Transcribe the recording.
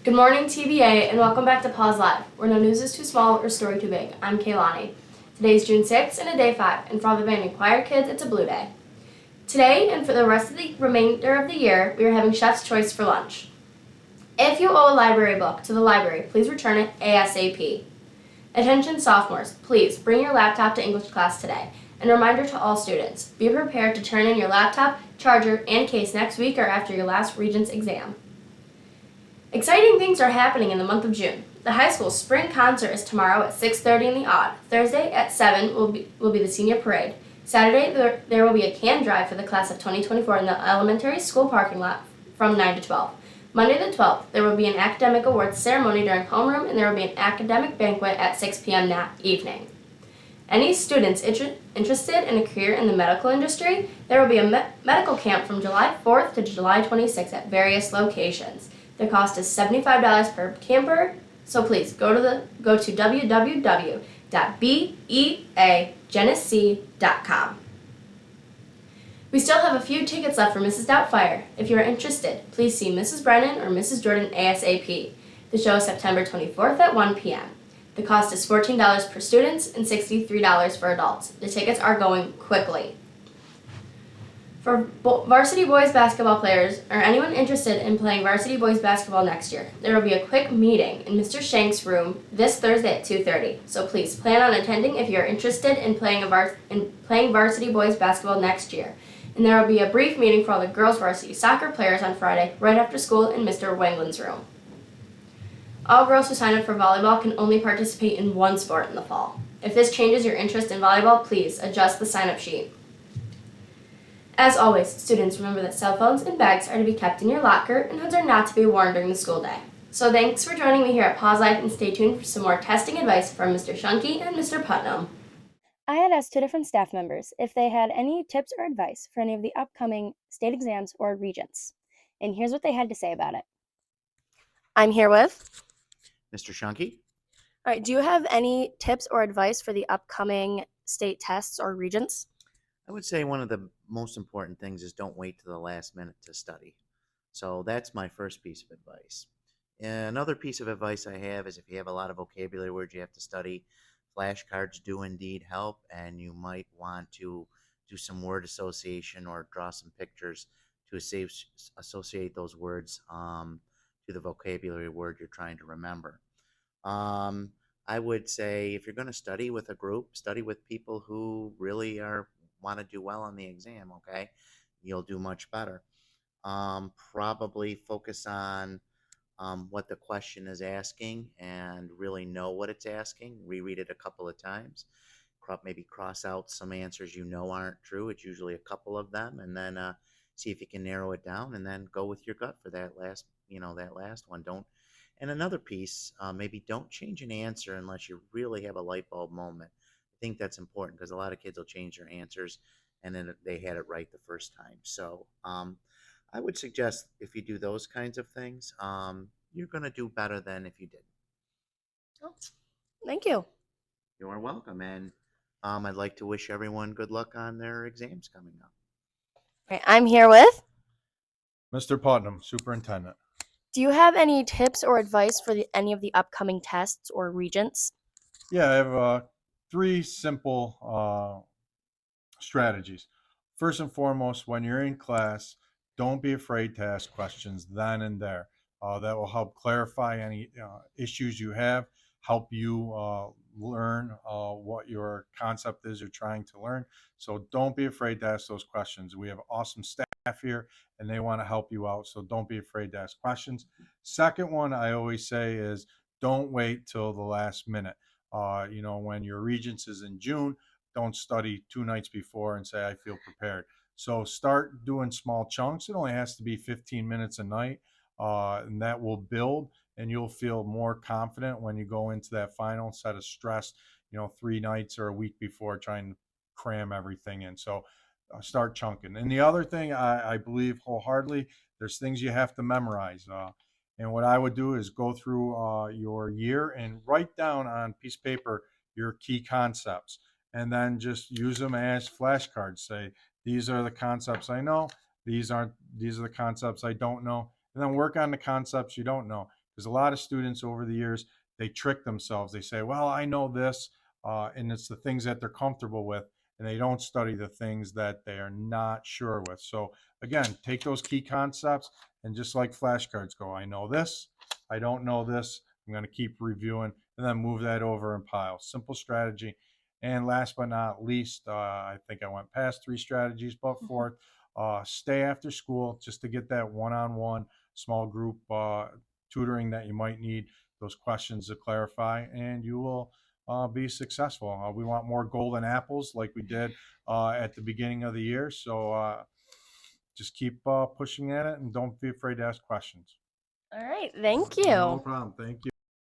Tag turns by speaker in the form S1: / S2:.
S1: Good morning, TBA, and welcome back to Pause Live, where no news is too small or story too big. I'm Kaylani. Today is June 6th and a day 5, and for all the band and choir kids, it's a blue day. Today, and for the rest of the remainder of the year, we are having Chef's Choice for lunch. If you owe a library book to the library, please return it ASAP. Attention sophomores, please bring your laptop to English class today. And a reminder to all students, be prepared to turn in your laptop, charger, and case next week or after your last Regents exam. Exciting things are happening in the month of June. The high school spring concert is tomorrow at 6:30 in the Odd. Thursday at 7 will be the senior parade. Saturday there will be a can drive for the class of 2024 in the elementary school parking lot from 9 to 12. Monday the 12th, there will be an academic awards ceremony during homeroom, and there will be an academic banquet at 6 p.m. that evening. Any students interested in a career in the medical industry, there will be a medical camp from July 4th to July 26th at various locations. The cost is $75 per camper, so please go to www.beagenesee.com. We still have a few tickets left for Mrs. Doubtfire. If you are interested, please see Mrs. Brennan or Mrs. Jordan ASAP. The show is September 24th at 1 p.m. The cost is $14 per student and $63 for adults. The tickets are going quickly. For varsity boys basketball players or anyone interested in playing varsity boys basketball next year, there will be a quick meeting in Mr. Shank's room this Thursday at 2:30. So please plan on attending if you are interested in playing varsity boys basketball next year. And there will be a brief meeting for all the girls varsity soccer players on Friday right after school in Mr. Wangland's room. All girls who sign up for volleyball can only participate in one sport in the fall. If this changes your interest in volleyball, please adjust the sign-up sheet. As always, students, remember that cell phones and bags are to be kept in your locker and hoods are not to be worn during the school day. So thanks for joining me here at Pause Life, and stay tuned for some more testing advice from Mr. Shunky and Mr. Putnam.
S2: I had asked 2 different staff members if they had any tips or advice for any of the upcoming state exams or regents. And here's what they had to say about it. I'm here with.
S3: Mr. Shunky?
S2: All right, do you have any tips or advice for the upcoming state tests or regents?
S3: I would say one of the most important things is don't wait to the last minute to study. So that's my first piece of advice. Another piece of advice I have is if you have a lot of vocabulary words you have to study, flashcards do indeed help, and you might want to do some word association or draw some pictures to associate those words to the vocabulary word you're trying to remember. Um, I would say if you're going to study with a group, study with people who really are want to do well on the exam. Okay, you'll do much better. Probably focus on what the question is asking and really know what it's asking. Reread it a couple of times. Maybe cross out some answers you know aren't true. It's usually a couple of them, and then see if you can narrow it down, and then go with your gut for that last, that last one. Don't. And another piece, maybe don't change an answer unless you really have a light bulb moment. I think that's important because a lot of kids will change their answers and then they had it right the first time. So I would suggest if you do those kinds of things, you're going to do better than if you didn't.
S2: Oh, thank you.
S3: You are welcome. And I'd like to wish everyone good luck on their exams coming up.
S2: All right, I'm here with.
S4: Mr. Putnam, Superintendent.
S2: Do you have any tips or advice for any of the upcoming tests or regents?
S4: Yeah, I have 3 simple strategies. First and foremost, when you're in class, don't be afraid to ask questions then and there. That will help clarify any issues you have, help you learn what your concept is you're trying to learn. So don't be afraid to ask those questions. We have awesome staff here and they want to help you out. So don't be afraid to ask questions. Second one I always say is don't wait till the last minute. When your regents is in June, don't study 2 nights before and say, I feel prepared. So start doing small chunks. It only has to be 15 minutes a night, and that will build, and you'll feel more confident when you go into that final instead of stressed, 3 nights or a week before trying to cram everything in. So start chunking. And the other thing I believe wholeheartedly, there's things you have to memorize. And what I would do is go through your year and write down on piece of paper your key concepts, and then just use them as flashcards. Say, these are the concepts I know. These are the concepts I don't know. And then work on the concepts you don't know. Because a lot of students over the years, they trick themselves. They say, well, I know this, and it's the things that they're comfortable with, and they don't study the things that they are not sure with. So again, take those key concepts and just like flashcards, go, I know this, I don't know this, I'm going to keep reviewing, and then move that over and pile. Simple strategy. And last but not least, I think I went past 3 strategies, but fourth, stay after school just to get that one-on-one small group tutoring that you might need, those questions to clarify, and you will be successful. We want more golden apples like we did at the beginning of the year. So just keep pushing at it, and don't be afraid to ask questions.
S2: All right, thank
S4: No
S2: you.
S4: problem. Thank you.